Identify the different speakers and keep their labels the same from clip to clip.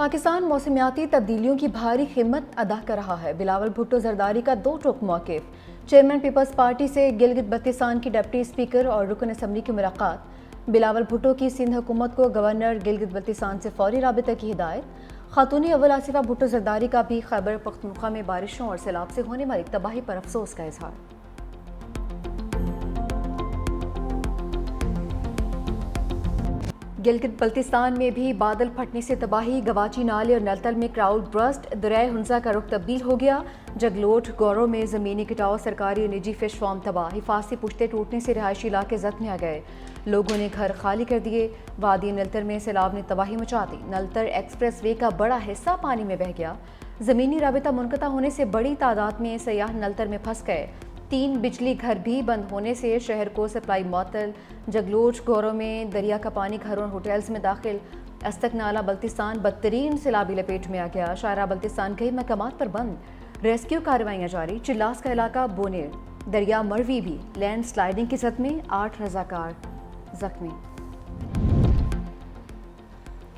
Speaker 1: پاکستان موسمیاتی تبدیلیوں کی بھاری قیمت ادا کر رہا ہے۔ بلاول بھٹو زرداری کا دو ٹوک موقف۔ چیئرمین پیپلز پارٹی سے گلگت بلتستان کی ڈپٹی اسپیکر اور رکن اسمبلی کی ملاقات۔ بلاول بھٹو کی سندھ حکومت کو گورنر گلگت بلتستان سے فوری رابطے کی ہدایت۔ خاتون اول آصفہ بھٹو زرداری کا بھی خیبر پختونخوا میں بارشوں اور سیلاب سے ہونے والی تباہی پر افسوس کا اظہار۔ گلگت بلتستان میں بھی بادل پھٹنے سے تباہی، گواچی نالے اور نلتل میں کلاؤڈ برسٹ، دریائے ہنزا کا رخ تبدیل ہو گیا۔ جگلوٹ گورو میں زمینی کٹاؤ، سرکاری اور نجی فش فارم تباہ، حفاظتی پشتے ٹوٹنے سے رہائشی علاقے زخمی آ گئے، لوگوں نے گھر خالی کر دیے۔ وادی نلتر میں سیلاب نے تباہی مچا دی، نلتر ایکسپریس وے کا بڑا حصہ پانی میں بہہ گیا۔ زمینی رابطہ منقطع ہونے سے بڑی تعداد میں سیاح نلتر میں پھنس گئے، 3 بجلی گھر بھی بند ہونے سے شہر کو سپلائی معطل۔ جگلوٹ گورو میں دریا کا پانی گھروں اور ہوٹلز میں داخل، استک نالہ بلتستان بدترین سیلابی لپیٹ میں آ گیا، شاہراہ بلتستان کئی مقامات پر بند، ریسکیو کارروائیاں جاری۔ چلاس کا علاقہ بونیر، دریا مروی بھی لینڈ سلائیڈنگ کی زد میں، 8 رضاکار زخمی۔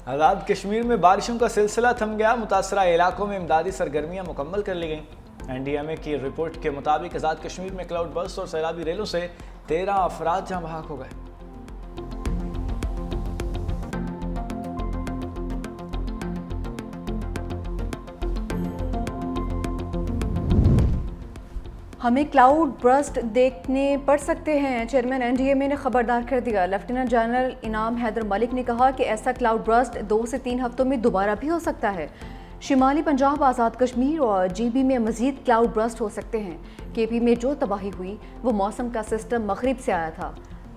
Speaker 2: آزاد کشمیر میں بارشوں کا سلسلہ تھم گیا، متاثرہ علاقوں میں امدادی سرگرمیاں مکمل کر لی گئیں۔ این ڈی ایم اے کی رپورٹ کے مطابق آزاد کشمیر میں کلاؤڈ برسٹ اور سیلابی ریلوں سے 13 افراد جاں بحق ہو گئے۔
Speaker 1: ہمیں کلاؤڈ برسٹ دیکھنے پڑ سکتے ہیں، چیئرمین این ڈی ایم اے نے خبردار کر دیا۔ لیفٹیننٹ جنرل انعام حیدر ملک نے کہا کہ ایسا کلاؤڈ برسٹ 2 سے 3 ہفتوں میں دوبارہ بھی ہو سکتا ہے۔ شمالی پنجاب، آزاد کشمیر اور جی بی میں مزید کلاؤڈ برسٹ ہو سکتے ہیں۔ کے پی میں جو تباہی ہوئی وہ موسم کا سسٹم مغرب سے آیا تھا۔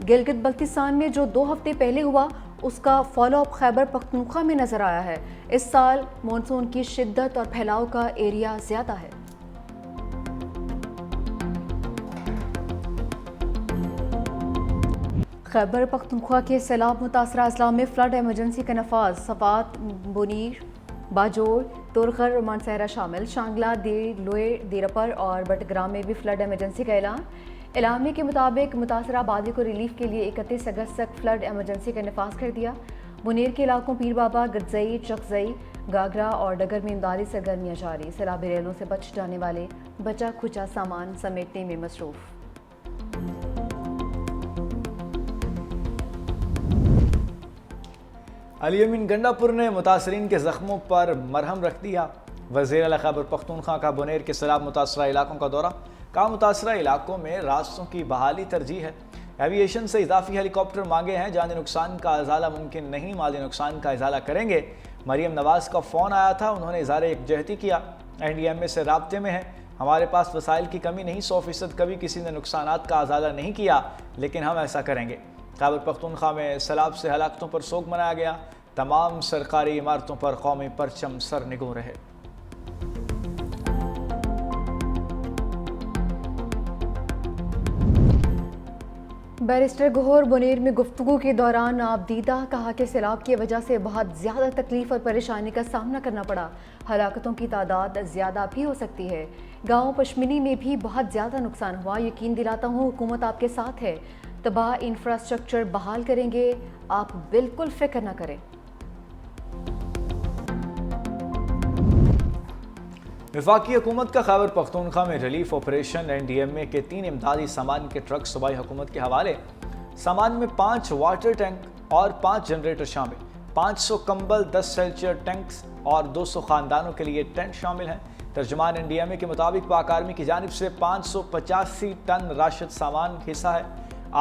Speaker 1: گلگت بلتستان میں جو 2 ہفتے پہلے ہوا اس کا فالو اپ خیبر پختونخوا میں نظر آیا ہے۔ اس سال مانسون کی شدت اور پھیلاؤ کا ایریا زیادہ ہے۔ خیبر پختونخوا کے سیلاب متاثرہ اضلاع میں فلڈ ایمرجنسی کا نفاذ، صفات، بونیر، باجوڑ، تورخر اور مانسہرہ شامل۔ شانگلہ، لوئے دیرپر اور بٹگرام میں بھی فلڈ ایمرجنسی کا اعلان۔ اعلامیے کے مطابق متاثرہ آبادی کو ریلیف کے لیے 31 اگست تک فلڈ ایمرجنسی کا نفاذ کر دیا۔ بونیر کے علاقوں پیر بابا، گرزئی، چکزئی، گاگرا اور ڈگر میں امدادی سرگرمیاں جاری، سیلابی ریلوں سے بچ جانے والے بچا کھچا سامان سمیٹنے میں مصروف۔
Speaker 2: علی امین گنڈا پور نے متاثرین کے زخموں پر مرہم رکھ دیا۔ وزیر اعلیٰ خیبر پختونخوا کا بونیر کے سیلاب متاثرہ علاقوں کا دورہ، کہا متاثرہ علاقوں میں راستوں کی بحالی ترجیح ہے، ایوی ایشن سے اضافی ہیلی کاپٹر مانگے ہیں، جانی نقصان کا ازالہ ممکن نہیں، مالی نقصان کا ازالہ کریں گے۔ مریم نواز کا فون آیا تھا، انہوں نے اظہار یکجہتی کیا، این ڈی ایم اے سے رابطے میں ہیں، ہمارے پاس وسائل کی کمی نہیں، 100% کبھی کسی نے نقصانات کا ازالہ نہیں کیا، لیکن ہم ایسا کریں گے۔ خیبر پختونخوا میں سیلاب سے ہلاکتوں پر سوگ منایا گیا، تمام سرکاری عمارتوں پر قومی پرچم سر نگوں رہے۔
Speaker 1: بیرسٹر گوہر بونیر میں گفتگو کے دوران آپ دیدہ، کہا کہ سیلاب کی وجہ سے بہت زیادہ تکلیف اور پریشانی کا سامنا کرنا پڑا، ہلاکتوں کی تعداد زیادہ بھی ہو سکتی ہے، گاؤں پشمنی میں بھی بہت زیادہ نقصان ہوا، یقین دلاتا ہوں حکومت آپ کے ساتھ ہے، تباہ انفراسٹرکچر بحال کریں گے، آپ بالکل فکر نہ کریں۔
Speaker 2: وفاقی حکومت کا خیبر پختونخوا میں relief operation, N D M A کے 3 امدادی سامان کے ٹرک صوبائی حکومت کے حوالے۔ سامان میں 5 واٹر ٹینک اور 5 جنریٹر شامل، 500 کمبل، 10 سیلچر ٹینکس اور 200 خاندانوں کے لیے ٹینٹ شامل ہیں۔ ترجمان این ڈی ایم اے کے مطابق پاک آرمی کی جانب سے 585 ٹن راشد سامان حصہ ہے،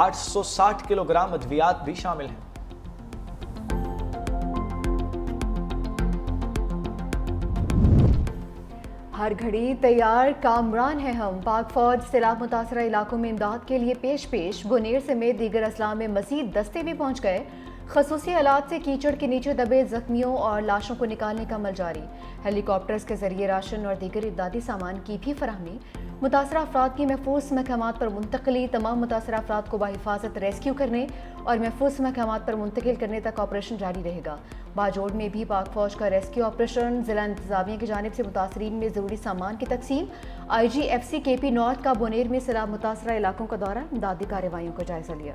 Speaker 2: 860 کلو گرام ادویات بھی شامل ہیں۔
Speaker 1: ہر گھڑی تیار کامران ہیں ہم، پاک فوج سیلاب متاثرہ علاقوں میں امداد کے لیے پیش۔ بونیر سمیت دیگر اضلاع میں مزید دستے بھی پہنچ گئے، خصوصی آلات سے کیچڑ کے نیچے دبے زخمیوں اور لاشوں کو نکالنے کا عمل جاری، ہیلی کاپٹرز کے ذریعے راشن اور دیگر امدادی سامان کی بھی فراہمی، متاثرہ افراد کی محفوظ مقامات پر منتقلی، تمام متاثرہ افراد کو بحفاظت ریسکیو کرنے اور محفوظ مقامات پر منتقل کرنے تک آپریشن جاری رہے گا۔ باجوڑ میں بھی پاک فوج کا ریسکیو آپریشن، ضلع انتظامیہ کی جانب سے متاثرین میں ضروری سامان کی تقسیم، آئی جی ایف سی کے پی نارتھ کا بونیر میں سیلاب متاثرہ علاقوں کا دورہ، امدادی کارروائیوں کا جائزہ لیا۔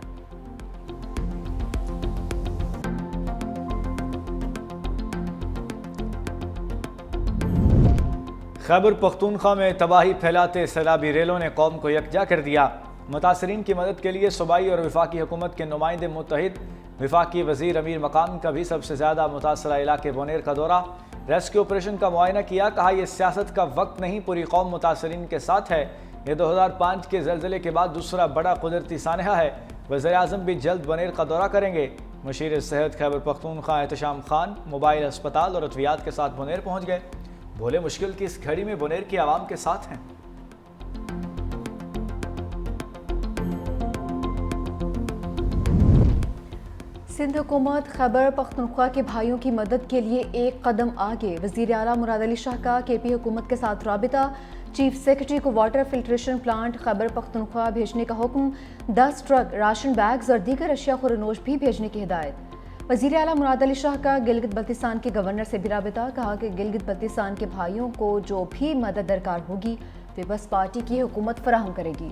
Speaker 2: خیبر پختونخوا میں تباہی پھیلاتے سیلابی ریلوں نے قوم کو یکجا کر دیا۔ متاثرین کی مدد کے لیے صوبائی اور وفاقی حکومت کے نمائندے متحد۔ وفاقی وزیر امیر مقام کا بھی سب سے زیادہ متاثرہ علاقے بونیر کا دورہ، ریسکیو آپریشن کا معائنہ کیا۔ کہا یہ سیاست کا وقت نہیں، پوری قوم متاثرین کے ساتھ ہے۔ یہ 2005 کے زلزلے کے بعد دوسرا بڑا قدرتی سانحہ ہے۔ وزیر اعظم بھی جلد بونیر کا دورہ کریں گے۔ مشیر صحت خیبر پختونخوا احتشام خان موبائل ہسپتال اور ادویات کے ساتھ بونیر پہنچ گئے۔ بھولے مشکل کی اس گھڑی میں بونیر کی عوام کے ساتھ ہیں۔
Speaker 1: سندھ حکومت خیبر پختونخوا کے بھائیوں کی مدد کے لیے ایک قدم آگے۔ وزیر اعلیٰ مراد علی شاہ کا کے پی حکومت کے ساتھ رابطہ، چیف سیکرٹری کو water filtration plant Khyber Pakhtunkhwa بھیجنے کا حکم، 10 ٹرک راشن بیگز اور دیگر اشیاء خورنوش بھی بھیجنے کی ہدایت۔ وزیر اعلیٰ مراد علی شاہ کا گلگت بلتستان کے گورنر سے بھی رابطہ، کہا کہ گلگت بلتستان کے بھائیوں کو جو بھی مدد درکار ہوگی پیپلز پارٹی کی حکومت فراہم کرے گی۔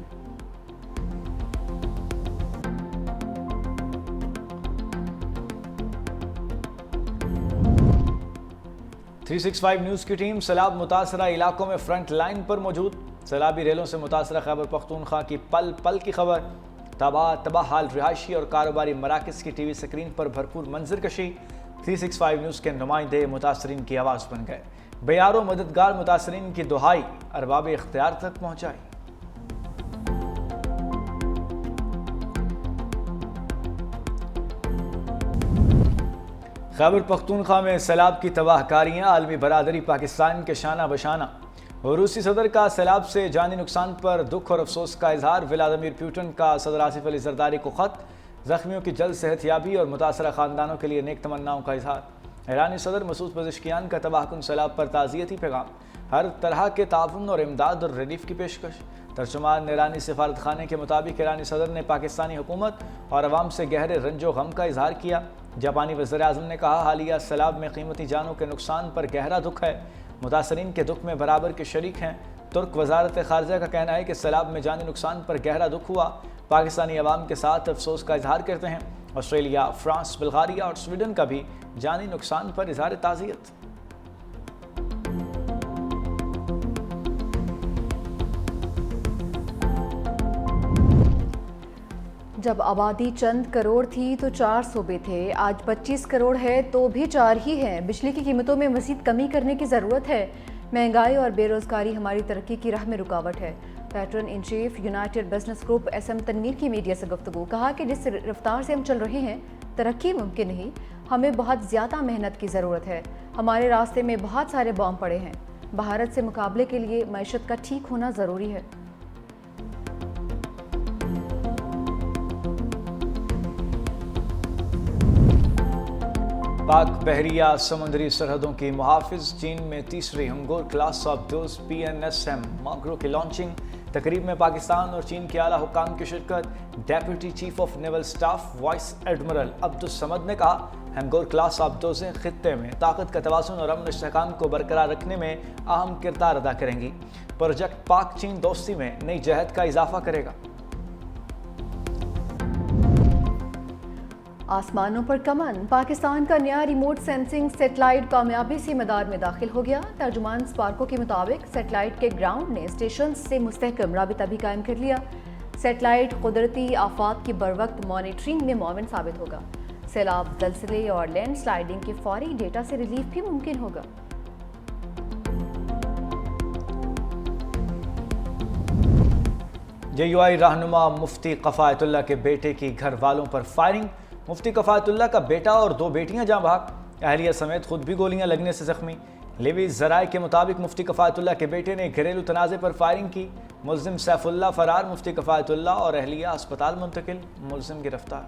Speaker 2: 365 نیوز کی ٹیم سیلاب متاثرہ علاقوں میں فرنٹ لائن پر موجود۔ سیلابی ریلوں سے متاثرہ خیبر پختونخوا کی پل پل کی خبر، تباہ حال رہائشی اور کاروباری مراکز کی ٹی وی سکرین پر بھرپور منظر کشی۔ 365 نیوز کے نمائندے متاثرین کی آواز بن گئے، بیارو مددگار متاثرین کی دہائی ارباب اختیار تک پہنچائی۔ خیبر پختونخوا میں سیلاب کی تباہ کاریاں، عالمی برادری پاکستان کے شانہ بشانہ۔ روسی صدر کا سیلاب سے جانی نقصان پر دکھ اور افسوس کا اظہار، ولادیمیر پوٹن کا صدر آصف علی زرداری کو خط، زخمیوں کی جلد صحت یابی اور متاثرہ خاندانوں کے لیے نیک تمناؤں کا اظہار۔ ایرانی صدر مسعود پزشکیان کا تباہ کن سیلاب پر تعزیتی پیغام، ہر طرح کے تعاون اور امداد اور ریلیف کی پیشکش۔ ترجمان ایرانی سفارت خانے کے مطابق ایرانی صدر نے پاکستانی حکومت اور عوام سے گہرے رنج و غم کا اظہار کیا۔ جاپانی وزیر اعظم نے کہا حالیہ سیلاب میں قیمتی جانوں کے نقصان پر گہرا دکھ ہے، متاثرین کے دکھ میں برابر کے شریک ہیں۔ ترک وزارت خارجہ کا کہنا ہے کہ سیلاب میں جانی نقصان پر گہرا دکھ ہوا، پاکستانی عوام کے ساتھ افسوس کا اظہار کرتے ہیں۔ آسٹریلیا، فرانس، بلغاریہ اور سویڈن کا بھی جانی نقصان پر اظہار تعزیت۔
Speaker 1: جب آبادی چند کروڑ تھی تو 4 صوبے تھے، آج 25 کروڑ ہے تو بھی 4 ہی ہیں۔ بجلی کی قیمتوں میں مزید کمی کرنے کی ضرورت ہے۔ مہنگائی اور بے روزگاری ہماری ترقی کی راہ میں رکاوٹ ہے۔ Patron in chief United Business Group S M Tanveer کی میڈیا سے گفتگو، کہا کہ جس رفتار سے ہم چل رہے ہیں ترقی ممکن نہیں، ہمیں بہت زیادہ محنت کی ضرورت ہے۔ ہمارے راستے میں بہت سارے بام پڑے ہیں۔ بھارت سے مقابلے کے لیے معیشت کا ٹھیک ہونا ضروری ہے۔
Speaker 2: پاک بحریہ سمندری سرحدوں کی محافظ، چین میں تیسری Hangor class of those PNSM ماگرو کی لانچنگ۔ تقریب میں پاکستان اور چین کے اعلیٰ حکام کی شرکت۔ Deputy chief of naval staff vice admiral Abdul Samad نے کہا ہنگور کلاس آف دوزیں خطے میں طاقت کا توازن اور امن و استحکام کو برقرار رکھنے میں اہم کردار ادا کریں گی۔ پروجیکٹ پاک چین دوستی میں نئی جہت کا اضافہ کرے گا۔
Speaker 1: آسمانوں پر کمن، پاکستان کا نیا ریموٹ سینسنگ سیٹلائٹ کامیابی سے مدار میں داخل ہو گیا۔ ترجمان سپارکو کے مطابق سیٹلائٹ کے گراؤنڈ نے اسٹیشن سے مستحکم رابطہ بھی قائم کر لیا۔ سیٹلائٹ قدرتی آفات کی بروقت مانیٹرنگ میں معاون ثابت ہوگا۔ سیلاب، زلزلے اور لینڈ سلائڈنگ کے فوری ڈیٹا سے ریلیف بھی ممکن ہوگا۔
Speaker 2: JUI رہنما مفتی کفایت اللہ کے بیٹے کی گھر والوں پر فائرنگ۔ مفتی کفایت اللہ کا بیٹا اور 2 بیٹیاں جاں بحق، اہلیہ سمیت خود بھی گولیاں لگنے سے زخمی۔ لیوی ذرائع کے مطابق مفتی کفایت اللہ کے بیٹے نے گھریلو تنازع پر فائرنگ کی۔ ملزم سیف اللہ فرار، مفتی کفایت اللہ اور اہلیہ ہسپتال منتقل، ملزم گرفتار۔